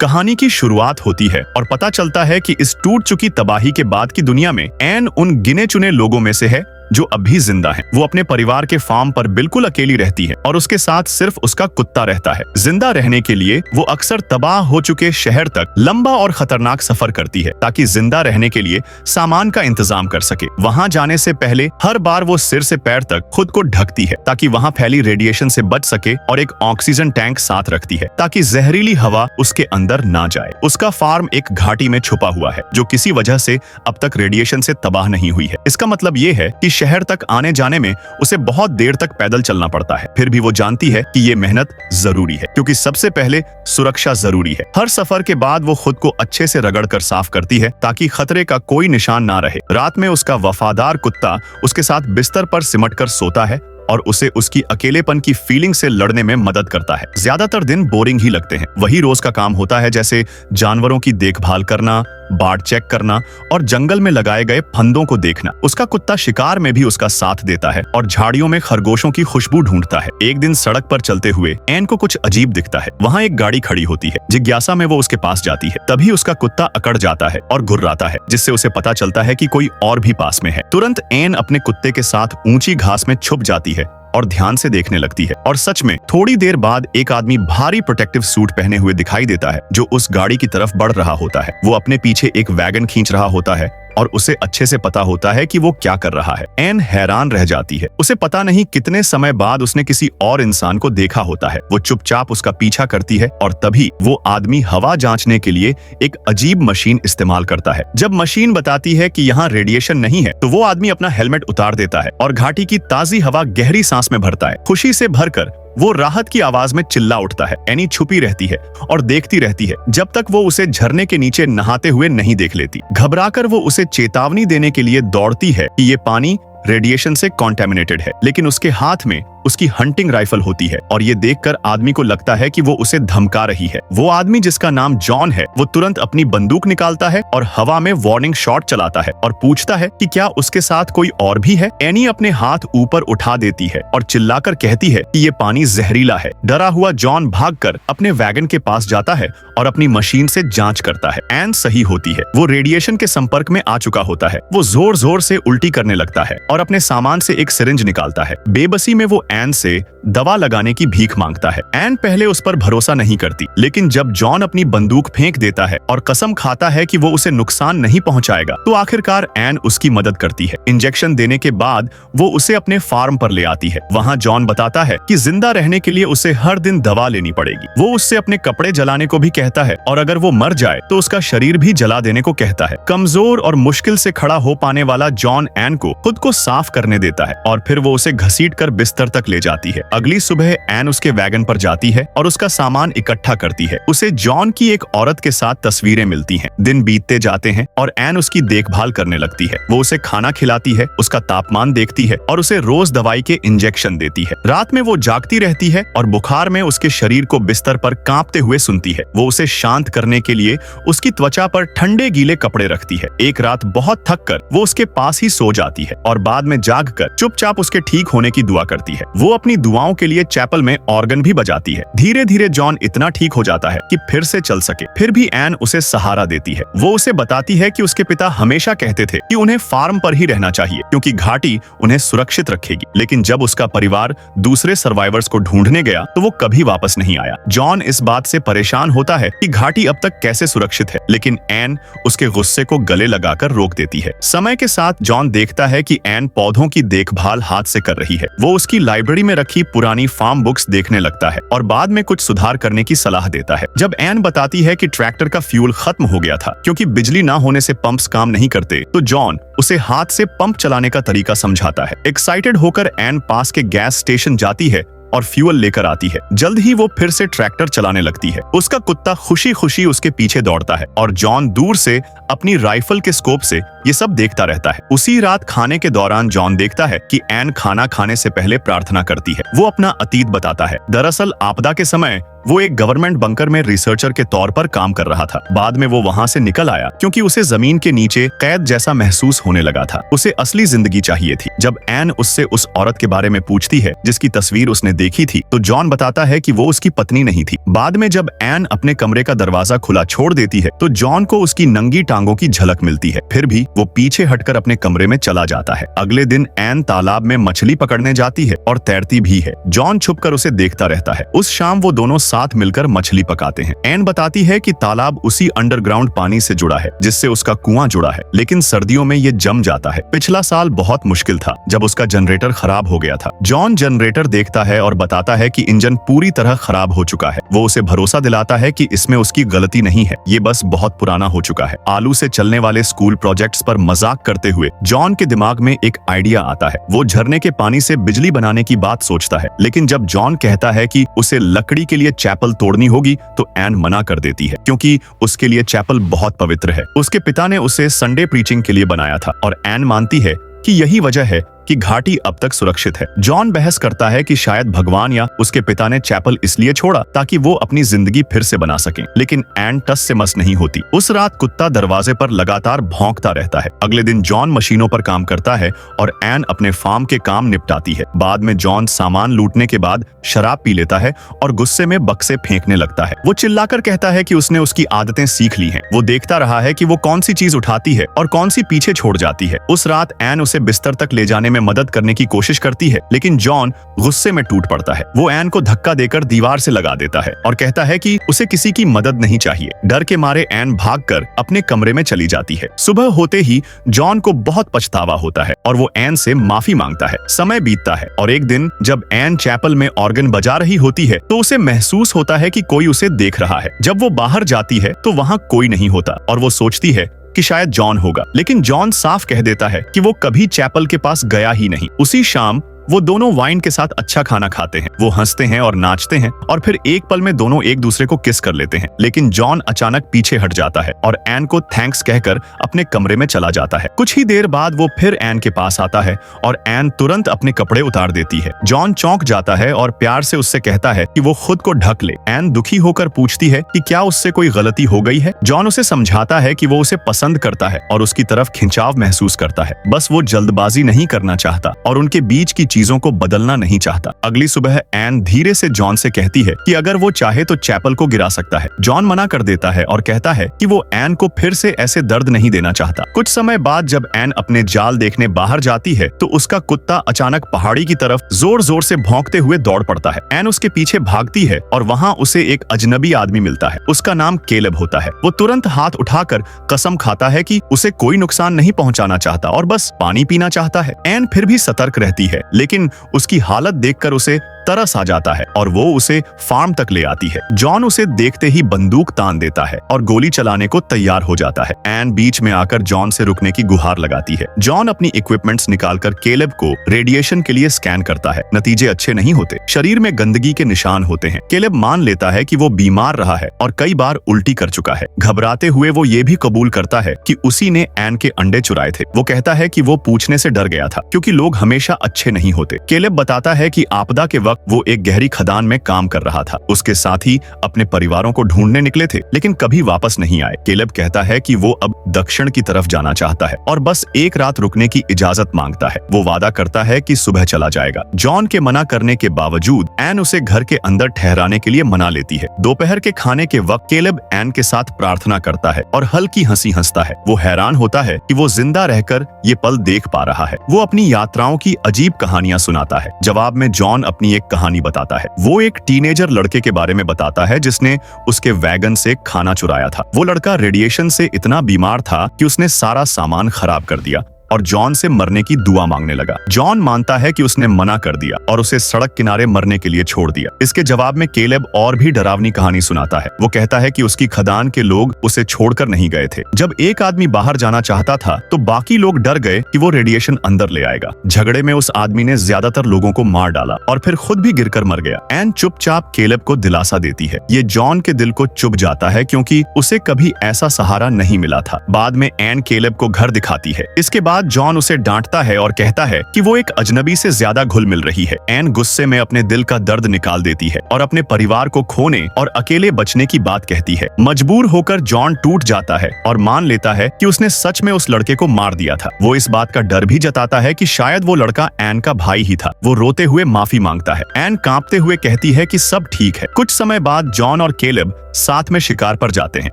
कहानी की शुरुआत होती है और पता चलता है कि इस टूट चुकी तबाही के बाद की दुनिया में एन उन गिने चुने लोगों में से है जो अभी जिंदा हैं। वो अपने परिवार के फार्म पर बिल्कुल अकेली रहती है और उसके साथ सिर्फ उसका कुत्ता रहता है। जिंदा रहने के लिए वो अक्सर तबाह हो चुके शहर तक लंबा और खतरनाक सफर करती है ताकि जिंदा रहने के लिए सामान का इंतजाम कर सके। वहां जाने से पहले हर बार वो सिर से पैर तक खुद को ढकती है ताकि वहां फैली रेडिएशन से बच सके और एक ऑक्सीजन टैंक साथ रखती है ताकि जहरीली हवा उसके अंदर ना जाए। उसका फार्म एक घाटी में छुपा हुआ है जो किसी वजह से अब तक रेडिएशन से तबाह नहीं हुई है। इसका मतलब ये है कि शहर तक आने जाने में उसे बहुत देर तक पैदल चलना पड़ता है। फिर भी वो जानती है कि ये मेहनत जरूरी है क्योंकि सबसे पहले सुरक्षा जरूरी है। हर सफर के बाद वो खुद को अच्छे से रगड़कर साफ करती है ताकि खतरे का कोई निशान ना रहे। रात में उसका वफादार कुत्ता उसके साथ बिस्तर पर सिमटकर सोता है और उसे उसकी अकेलेपन की फीलिंग से लड़ने में मदद करता है। ज्यादातर दिन बोरिंग ही लगते हैं। वही रोज का काम होता है जैसे जानवरों की देखभाल करना, बाड़ चेक करना और जंगल में लगाए गए फंदों को देखना। उसका कुत्ता शिकार में भी उसका साथ देता है और झाड़ियों में खरगोशों की खुशबू ढूंढता है। एक दिन सड़क पर चलते हुए एन को कुछ अजीब दिखता है। वहाँ एक गाड़ी खड़ी होती है। जिज्ञासा में वो उसके पास जाती है। तभी उसका कुत्ता अकड़ जाता है और घुर्राता है जिससे उसे पता चलता है कि कोई और भी पास में है। तुरंत एन अपने कुत्ते के साथ ऊंची घास में छुप जाती है और ध्यान से देखने लगती है। और सच में थोड़ी देर बाद एक आदमी भारी प्रोटेक्टिव सूट पहने हुए दिखाई देता है जो उस गाड़ी की तरफ बढ़ रहा होता है। वो अपने पीछे एक वैगन खींच रहा होता है और उसे अच्छे से पता होता है कि वो क्या कर रहा है। एन हैरान रह जाती है। उसे पता नहीं कितने समय बाद उसने किसी और इंसान को देखा होता है। वो चुपचाप उसका पीछा करती है और तभी वो आदमी हवा जांचने के लिए एक अजीब मशीन इस्तेमाल करता है। जब मशीन बताती है कि यहाँ रेडिएशन नहीं है तो वो आदमी अपना हेलमेट उतार देता है और घाटी की ताजी हवा गहरी सांस में भरता है। खुशी से भरकर वो राहत की आवाज में चिल्ला उठता है। एनी छुपी रहती है और देखती रहती है जब तक वो उसे झरने के नीचे नहाते हुए नहीं देख लेती। घबराकर वो उसे चेतावनी देने के लिए दौड़ती है कि ये पानी रेडिएशन से कॉन्टेमिनेटेड है, लेकिन उसके हाथ में उसकी हंटिंग राइफल होती है और ये देखकर आदमी को लगता है कि वो उसे धमका रही है। वो आदमी जिसका नाम जॉन है वो तुरंत अपनी बंदूक निकालता है और हवा में वार्निंग शॉट चलाता है और पूछता है कि क्या उसके साथ कोई और भी है। एनी अपने हाथ ऊपर उठा देती है और चिल्लाकर कहती है कि ये पानी जहरीला है। डरा हुआ जॉन भागकर अपने वैगन के पास जाता है और अपनी मशीन से जांच करता है। एन सही होती है। वो रेडिएशन के संपर्क में आ चुका होता है। वो जोर जोर से उल्टी करने लगता है और अपने सामान से एक सिरिंज निकालता है। बेबसी में वो एन से दवा लगाने की भीख मांगता है। एन पहले उस पर भरोसा नहीं करती, लेकिन जब जॉन अपनी बंदूक फेंक देता है और कसम खाता है कि वो उसे नुकसान नहीं पहुंचाएगा तो आखिरकार एन उसकी मदद करती है। इंजेक्शन देने के बाद वो उसे अपने फार्म पर ले आती है। वहां जॉन बताता है कि जिंदा रहने के लिए उसे हर दिन दवा लेनी पड़ेगी। वो उससे अपने कपड़े जलाने को भी कहता है और अगर वो मर जाए तो उसका शरीर भी जला देने को कहता है। कमजोर और मुश्किल से खड़ा हो पाने वाला जॉन एन को खुद को साफ करने देता है और फिर वो उसे घसीट कर बिस्तर तक ले जाती है। अगली सुबह एन उसके वैगन पर जाती है और उसका सामान इकट्ठा करती है। उसे जॉन की एक औरत के साथ तस्वीरें मिलती हैं। दिन बीतते जाते हैं और एन उसकी देखभाल करने लगती है। वो उसे खाना खिलाती है, उसका तापमान देखती है और उसे रोज दवाई के इंजेक्शन देती है। रात में वो जागती रहती है और बुखार में उसके शरीर को बिस्तर पर कांपते हुए सुनती है। वो उसे शांत करने के लिए उसकी त्वचा पर ठंडे गीले कपड़े रखती है। एक रात बहुत थक कर वो उसके पास ही सो जाती है और बाद में जागकर चुपचाप उसके ठीक होने की दुआ करती है। वो अपनी दुआओं के लिए चैपल में ऑर्गन भी बजाती है। धीरे धीरे जॉन इतना ठीक हो जाता है कि फिर से चल सके। फिर भी एन उसे सहारा देती है। वो उसे बताती है कि उसके पिता हमेशा कहते थे कि उन्हें फार्म पर ही रहना चाहिए क्योंकि घाटी उन्हें सुरक्षित रखेगी। लेकिन जब उसका परिवार दूसरे सर्वाइवर्स को ढूंढने गया तो वो कभी वापस नहीं आया। जॉन इस बात से परेशान होता है कि घाटी अब तक कैसे सुरक्षित है, लेकिन एन उसके गुस्से को गले लगाकर रोक देती है। समय के साथ जॉन देखता है कि एन पौधों की देखभाल हाथ से कर रही है। वो उसकी लाइब्रेरी में रखी पुरानी फार्म बुक्स देखने लगता है और बाद में कुछ सुधार करने की सलाह देता है। जब एन बताती है कि ट्रैक्टर का फ्यूल खत्म हो गया था क्योंकि बिजली ना होने से पंप्स काम नहीं करते, तो जॉन उसे हाथ से पंप चलाने का तरीका समझाता है। एक्साइटेड होकर एन पास के गैस स्टेशन जाती है और फ्यूल लेकर आती है। जल्द ही वो फिर से ट्रैक्टर चलाने लगती है। उसका कुत्ता खुशी खुशी उसके पीछे दौड़ता है और जॉन दूर से अपनी राइफल के स्कोप से ये सब देखता रहता है। उसी रात खाने के दौरान जॉन देखता है कि एन खाना खाने से पहले प्रार्थना करती है। वो अपना अतीत बताता है। दरअसल आपदा के समय वो एक गवर्नमेंट बंकर में रिसर्चर के तौर पर काम कर रहा था। बाद में वो वहां से निकल आया क्योंकि उसे जमीन के नीचे कैद जैसा महसूस होने लगा था। उसे असली जिंदगी चाहिए थी। जब एन उससे उस औरत के बारे में पूछती है जिसकी तस्वीर उसने देखी थी, तो जॉन बताता है कि वो उसकी पत्नी नहीं थी। बाद में जब एन अपने कमरे का दरवाजा खुला छोड़ देती है तो जॉन को उसकी नंगी टांगों की झलक मिलती है। फिर भी वो पीछे हटकर अपने कमरे में चला जाता है। अगले दिन एन तालाब में मछली पकड़ने जाती है और तैरती भी है। जॉन छुपकर उसे देखता रहता है। उस शाम वो दोनों साथ मिलकर मछली पकाते हैं। एन बताती है कि तालाब उसी अंडरग्राउंड पानी से जुड़ा है जिससे उसका कुआं जुड़ा है, लेकिन सर्दियों में ये जम जाता है। पिछला साल बहुत मुश्किल था जब उसका जनरेटर खराब हो गया था। जॉन जनरेटर देखता है और बताता है कि इंजन पूरी तरह खराब हो चुका है। वो उसे भरोसा दिलाता है कि इसमें उसकी गलती नहीं है, ये बस बहुत पुराना हो चुका है। आलू से चलने वाले स्कूल प्रोजेक्ट्स पर मजाक करते हुए जॉन के दिमाग में एक आइडिया आता है। वो झरने के पानी से बिजली बनाने की बात सोचता है, लेकिन जब जॉन कहता है कि उसे लकड़ी के लिए चैपल तोड़नी होगी तो एन मना कर देती है क्योंकि उसके लिए चैपल बहुत पवित्र है। उसके पिता ने उसे संडे प्रीचिंग के लिए बनाया था और एन मानती है कि यही वजह है कि घाटी अब तक सुरक्षित है। जॉन बहस करता है कि शायद भगवान या उसके पिता ने चैपल इसलिए छोड़ा ताकि वो अपनी जिंदगी फिर से बना सकें, लेकिन एन टस से मस नहीं होती। उस रात कुत्ता दरवाजे पर लगातार भौंकता रहता है। अगले दिन जॉन मशीनों पर काम करता है और एन अपने फार्म के काम निपटाती है। बाद में जॉन सामान लूटने के बाद शराब पी लेता है और गुस्से में बक्से फेंकने लगता है। वो चिल्लाकर कहता है कि उसने उसकी आदतें सीख ली हैं। वो देखता रहा है कि वो कौन सी चीज उठाती है और कौन सी पीछे छोड़ जाती है। उस रात एन उसे बिस्तर तक ले जाने में मदद करने की कोशिश करती है, लेकिन जॉन गुस्से में टूट पड़ता है। वो एन को धक्का देकर दीवार से लगा देता है और कहता है कि उसे किसी की मदद नहीं चाहिए। डर के मारे एन भागकर अपने कमरे में चली जाती है। सुबह होते ही जॉन को बहुत पछतावा होता है और वो एन से माफी मांगता है। समय बीतता है और एक दिन जब एन चैपल में ऑर्गन बजा रही होती है तो उसे महसूस होता है कि कोई उसे देख रहा है। जब वो बाहर जाती है तो वहां कोई नहीं होता और वो सोचती है कि शायद जॉन होगा, लेकिन जॉन साफ कह देता है कि वो कभी चैपल के पास गया ही नहीं। उसी शाम वो दोनों वाइन के साथ अच्छा खाना खाते हैं। वो हंसते हैं और नाचते हैं और फिर एक पल में दोनों एक दूसरे को किस कर लेते हैं, लेकिन जॉन अचानक पीछे हट जाता है और एन को थैंक्स कहकर अपने कमरे में चला जाता है। कुछ ही देर बाद वो फिर एन के पास आता है और एन तुरंत अपने कपड़े उतार देती है। जॉन चौंक जाता है और प्यार से उससे कहता है कि वो खुद को ढक ले। एन दुखी होकर पूछती है कि क्या उससे कोई गलती हो गई है। जॉन उसे समझाता है कि वो उसे पसंद करता है और उसकी तरफ खिंचाव महसूस करता है, बस वो जल्दबाजी नहीं करना चाहता और उनके बीच की चीजों को बदलना नहीं चाहता। अगली सुबह एन धीरे से जॉन से कहती है कि अगर वो चाहे तो चैपल को गिरा सकता है। जॉन मना कर देता है और कहता है कि वो एन को फिर से ऐसे दर्द नहीं देना चाहता। कुछ समय बाद जब एन अपने जाल देखने बाहर जाती है तो उसका कुत्ता अचानक पहाड़ी की तरफ जोर जोर से भौंकते हुए दौड़ पड़ता है। एन उसके पीछे भागती है और वहाँ उसे एक अजनबी आदमी मिलता है। उसका नाम केलेब होता है। वो तुरंत हाथ उठाकर कसम खाता है कि उसे कोई नुकसान नहीं पहुंचाना चाहता और बस पानी पीना चाहता है। एन फिर भी सतर्क रहती है, लेकिन उसकी हालत देखकर उसे तरस आ जाता है और वो उसे फार्म तक ले आती है। जॉन उसे देखते ही बंदूक तान देता है और गोली चलाने को तैयार हो जाता है। एन बीच में आकर जॉन से रुकने की गुहार लगाती है। जॉन अपनी इक्विपमेंट्स निकालकर केलेब को रेडिएशन के लिए स्कैन करता है। नतीजे अच्छे नहीं होते। शरीर में गंदगी के निशान होते हैं। केलेब मान लेता है कि वो बीमार रहा है और कई बार उल्टी कर चुका है। घबराते हुए वो ये भी कबूल करता है कि उसी ने एन के अंडे चुराए थे। वो कहता है कि वो पूछने से डर गया था क्योंकि लोग हमेशा अच्छे नहीं होते। केलेब बताता है कि आपदा के वक्त वो एक गहरी खदान में काम कर रहा था। उसके साथी अपने परिवारों को ढूंढने निकले थे, लेकिन कभी वापस नहीं आए। केलेब कहता है कि वो अब दक्षिण की तरफ जाना चाहता है और बस एक रात रुकने की इजाजत मांगता है। वो वादा करता है कि सुबह चला जाएगा। जॉन के मना करने के बावजूद एन उसे घर के अंदर ठहराने के लिए मना लेती है। दोपहर के खाने के वक्त केलेब एन के साथ प्रार्थना करता है और हल्की हंसी हंसता है। वो हैरान होता है कि वो जिंदा रहकर ये पल देख पा रहा है। वो अपनी यात्राओं की अजीब कहानियां सुनाता है। जवाब में जॉन अपनी एक कहानी बताता है। वो एक टीनेजर लड़के के बारे में बताता है जिसने उसके वैगन से खाना चुराया था। वो लड़का रेडिएशन से इतना बीमार था कि उसने सारा सामान खराब कर दिया। और जॉन से मरने की दुआ मांगने लगा। जॉन मानता है कि उसने मना कर दिया और उसे सड़क किनारे मरने के लिए छोड़ दिया। इसके जवाब में केलेब और भी डरावनी कहानी सुनाता है। वो कहता है कि उसकी खदान के लोग उसे छोड़कर नहीं गए थे। जब एक आदमी बाहर जाना चाहता था तो बाकी लोग डर गए कि वो रेडिएशन अंदर ले आएगा। झगड़े में उस आदमी ने ज्यादातर लोगों को मार डाला और फिर खुद भी गिरकर मर गया। एन चुपचाप केलेब को दिलासा देती है। ये जॉन के दिल को चुभ जाता है क्योंकि उसे कभी ऐसा सहारा नहीं मिला था। बाद में एन केलेब को घर दिखाती है। इसके बाद जॉन उसे डांटता है और कहता है कि वो एक अजनबी से ज्यादा घुल मिल रही है। एन गुस्से में अपने दिल का दर्द निकाल देती है और अपने परिवार को खोने और अकेले बचने की बात कहती है। मजबूर होकर जॉन टूट जाता है और मान लेता है कि उसने सच में उस लड़के को मार दिया था। वो इस बात का डर भी जताता है कि शायद वो लड़का एन का भाई ही था। वो रोते हुए माफी मांगता है। एन कांपते हुए कहती है कि सब ठीक है। कुछ समय बाद जॉन और केलेब साथ में शिकार पर जाते हैं।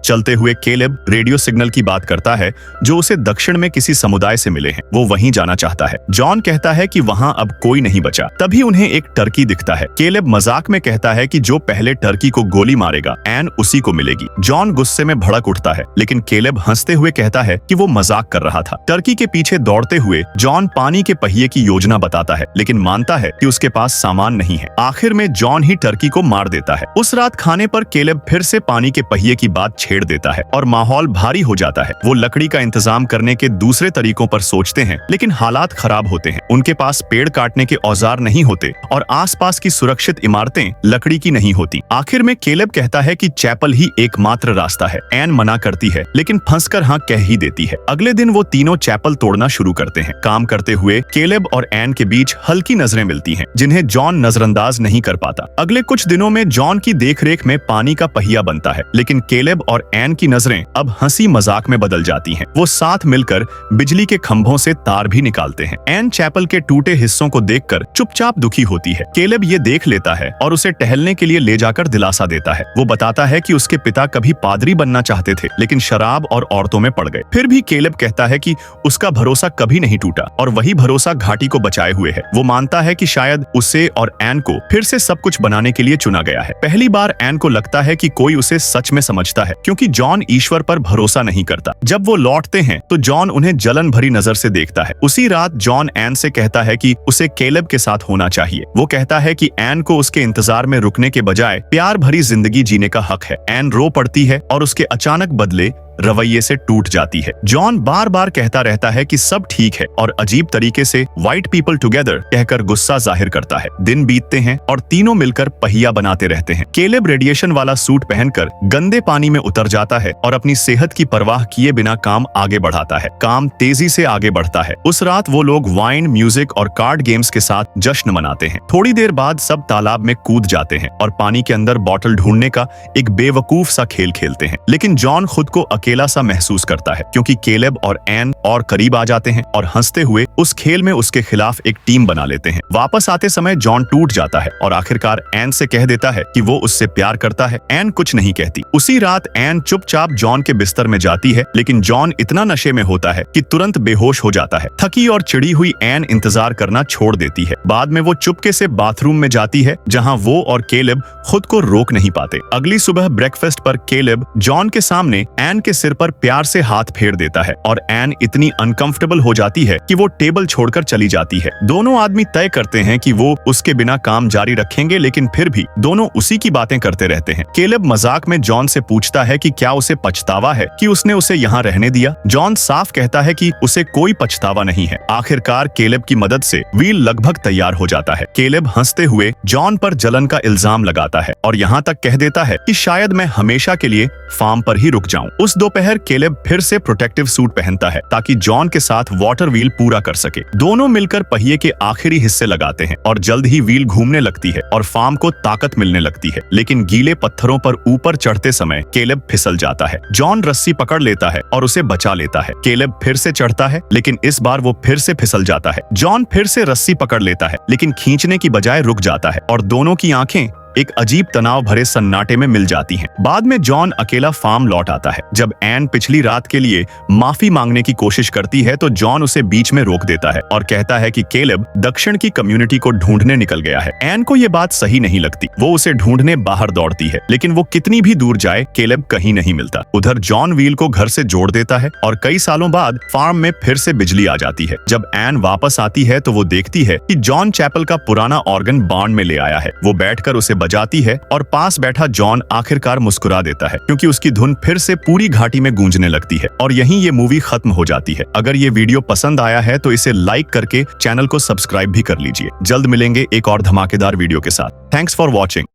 चलते हुए केलेब रेडियो सिग्नल की बात करता है जो उसे दक्षिण में किसी समुदाय से मिले हैं। वो वहीं जाना चाहता है। जॉन कहता है कि वहां अब कोई नहीं बचा। तभी उन्हें एक टर्की दिखता है। केलेब मजाक में कहता है कि जो पहले टर्की को गोली मारेगा एन उसी को मिलेगी। जॉन गुस्से में भड़क उठता है लेकिन केलेब हंसते हुए कहता है कि वो मजाक कर रहा था। टर्की के पीछे दौड़ते हुए जॉन पानी के पहिए की योजना बताता है लेकिन मानता है कि उसके पास सामान नहीं है। आखिर में जॉन ही टर्की को मार देता है। उस रात खाने पर केलेब फिर से पानी के पहिए की बात छेड़ देता है और माहौल भारी हो जाता है। वो लकड़ी का इंतजाम करने के दूसरे तरीकों पर सोचते हैं लेकिन हालात खराब होते हैं। उनके पास पेड़ काटने के औजार नहीं होते और आसपास की सुरक्षित इमारतें लकड़ी की नहीं होती। आखिर में केलेब कहता है कि चैपल ही एकमात्र रास्ता है। एन मना करती है लेकिन फंसकर हाँ कह ही देती है। अगले दिन वो तीनों चैपल तोड़ना शुरू करते हैं। काम करते हुए केलेब और एन के बीच हल्की नजरें मिलती हैं जिन्हें जॉन नजरअंदाज नहीं कर पाता। अगले कुछ दिनों में जॉन की देखरेख में पानी का पहिया बनता है लेकिन केलेब और एन की नजरें अब हंसी मजाक में बदल जाती हैं। वो साथ मिलकर बिजली के खंभों से तार भी निकालते हैं। एन चैपल के टूटे हिस्सों को देखकर चुपचाप दुखी होती है। केलेब ये देख लेता है और उसे टहलने के लिए ले जाकर दिलासा देता है। वो बताता है कि उसके पिता कभी पादरी बनना चाहते थे लेकिन शराब और औरतों में पड़ गए। फिर भी केलेब कहता है कि उसका भरोसा कभी नहीं टूटा और वही भरोसा घाटी को बचाए हुए है। वो मानता है कि शायद उसे और एन को फिर से सब कुछ बनाने के लिए चुना गया है। पहली बार एन को लगता है कि कोई उसे सच में समझता है क्योंकि जॉन ईश्वर पर भरोसा नहीं करता। जब वो लौटते हैं तो जॉन उन्हें जलन भरी नजर से देखता है। उसी रात जॉन एन से कहता है कि उसे केलेब के साथ होना चाहिए। वो कहता है कि एन को उसके इंतजार में रुकने के बजाय प्यार भरी जिंदगी जीने का हक है। एन रो पड़ती है और उसके अचानक बदले रवैये से टूट जाती है। जॉन बार बार कहता रहता है कि सब ठीक है और अजीब तरीके से व्हाइट पीपल टुगेदर कहकर गुस्सा जाहिर करता है। दिन बीतते हैं और तीनों मिलकर पहिया बनाते रहते हैं। केलेब रेडिएशन वाला सूट पहनकर गंदे पानी में उतर जाता है और अपनी सेहत की परवाह किए बिना काम आगे बढ़ाता है। काम तेजी से आगे बढ़ता है। उस रात वो लोग वाइन, म्यूजिक और कार्ड गेम्स के साथ जश्न मनाते हैं। थोड़ी देर बाद सब तालाब में कूद जाते हैं और पानी के अंदर बॉटल ढूंढने का एक बेवकूफ सा खेल खेलते हैं। लेकिन जॉन खुद को अकेला सा महसूस करता है क्योंकि केलेब और एन और करीब आ जाते हैं और हंसते हुए उस खेल में उसके खिलाफ एक टीम बना लेते हैं। वापस आते समय जॉन टूट जाता है और आखिरकार एन से कह देता है कि वो उससे प्यार करता है। एन कुछ नहीं कहती। उसी रात एन चुपचाप जॉन के बिस्तर में जाती है लेकिन जॉन इतना नशे में होता है कि तुरंत बेहोश हो जाता है। थकी और चिड़ी हुई एन इंतजार करना छोड़ देती है। बाद में वो चुपके से बाथरूम में जाती है जहाँ वो और केलेब खुद को रोक नहीं पाते। अगली सुबह ब्रेकफास्ट पर केलेब जॉन के सामने एन के सिर पर प्यार से हाथ फेर देता है और एन इतनी अनकंफर्टेबल हो जाती है कि वो टेबल छोड़कर चली जाती है। दोनों आदमी तय करते हैं कि वो उसके बिना काम जारी रखेंगे लेकिन फिर भी दोनों उसी की बातें करते रहते हैं। केलेब मजाक में जॉन से पूछता है कि क्या उसे पछतावा है कि उसने उसे यहाँ रहने दिया। जॉन साफ कहता है कि उसे कोई पछतावा नहीं है। आखिरकार केलेब की मदद से व्हील लगभग तैयार हो जाता है। केलेब हंसते हुए जॉन पर जलन का इल्जाम लगाता है और यहाँ तक कह देता है कि शायद मैं हमेशा के लिए फार्म पर ही रुक जाऊं। उस दोपहर केलेब फिर से प्रोटेक्टिव सूट पहनता है ताकि जॉन के साथ वाटर व्हील पूरा कर सके। दोनों मिलकर पहिए के आखिरी हिस्से लगाते हैं और जल्द ही व्हील घूमने लगती है और फार्म को ताकत मिलने लगती है। लेकिन गीले पत्थरों पर ऊपर चढ़ते समय केलेब फिसल जाता है। जॉन रस्सी पकड़ लेता है और उसे बचा लेता है। केलेब फिर से चढ़ता है लेकिन इस बार वो फिर से फिसल जाता है। जॉन फिर से रस्सी पकड़ लेता है लेकिन खींचने की बजाय रुक जाता है और दोनों की आंखें एक अजीब तनाव भरे सन्नाटे में मिल जाती हैं। बाद में जॉन अकेला फार्म लौट आता है। जब एन पिछली रात के लिए माफी मांगने की कोशिश करती है तो जॉन उसे बीच में रोक देता है और कहता है कि केलेब दक्षिण की कम्युनिटी को ढूंढने निकल गया है। एन को ये बात सही नहीं लगती। वो उसे ढूंढने बाहर दौड़ती है, लेकिन वो कितनी भी दूर जाए केलेब कहीं नहीं मिलता। उधर जॉन व्हील को घर से जोड़ देता है और कई सालों बाद फार्म में फिर से बिजली आ जाती है। जब एन वापस आती है तो वो देखती है कि जॉन चैपल का पुराना ऑर्गन बार्न में ले आया है। वो बैठकर उसे बजाती है और पास बैठा जॉन आखिरकार मुस्कुरा देता है, क्योंकि उसकी धुन फिर से पूरी घाटी में गूंजने लगती है। और यहीं ये मूवी खत्म हो जाती है। अगर ये वीडियो पसंद आया है तो इसे लाइक करके चैनल को सब्सक्राइब भी कर लीजिए। जल्द मिलेंगे एक और धमाकेदार वीडियो के साथ। Thanks for watching.